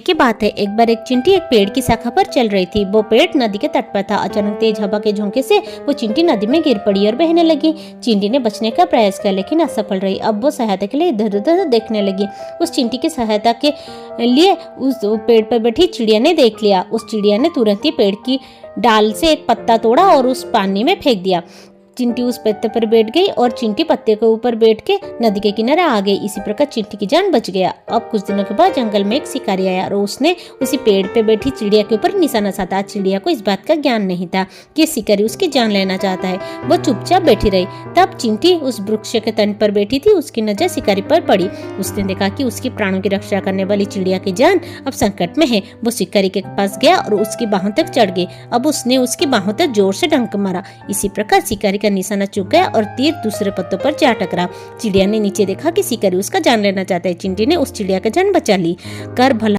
की बात है, एक बार एक चींटी एक पेड़ की शाखा पर चल रही थी। वो पेड़ नदी के तट पर था। अचानक तेज हवा के झोंके से वो चींटी नदी में गिर पड़ी और बहने लगी। चींटी ने बचने का प्रयास किया लेकिन असफल रही। अब वो सहायता के लिए इधर उधर देखने लगी। उस चींटी की सहायता के लिए उस पेड़ पर बैठी चिड़िया ने देख लिया। उस चिड़िया ने तुरंत ही पेड़ की डाल से एक पत्ता तोड़ा और उस पानी में फेंक दिया। चिंटी उस पत्ते पर बैठ गई और चींटी पत्ते के ऊपर बैठ के नदी के किनारे आ गई। इसी प्रकार चींटी की जान बच गया। अब कुछ दिनों के बाद जंगल में एक शिकारी आया और उसने उसी पेड़ पे बैठी चिड़िया के ऊपर निशाना साधा। चिड़िया को इस बात का ज्ञान नहीं था कि शिकारी उसकी जान लेना चाहता है। वो चुपचाप बैठी रही। तब चिंटी उस वृक्ष के तट पर बैठी थी। उसकी नजर शिकारी पर पड़ी। उसने देखा कि उसकी प्राणों की रक्षा करने वाली चिड़िया की जान अब संकट में है। वो शिकारी के पास गया और उसकी बाहों तक चढ़ गई। अब उसने उसकी बाहों तक जोर से डंक मारा। इसी प्रकार शिकारी का निशाना चूक गया और तीर दूसरे पत्तों पर जा टकरा। चिड़िया ने नीचे देखा कि शिकारी उसका जान लेना चाहता है। चिंटी ने उस चिड़िया का जान बचा ली। कर भला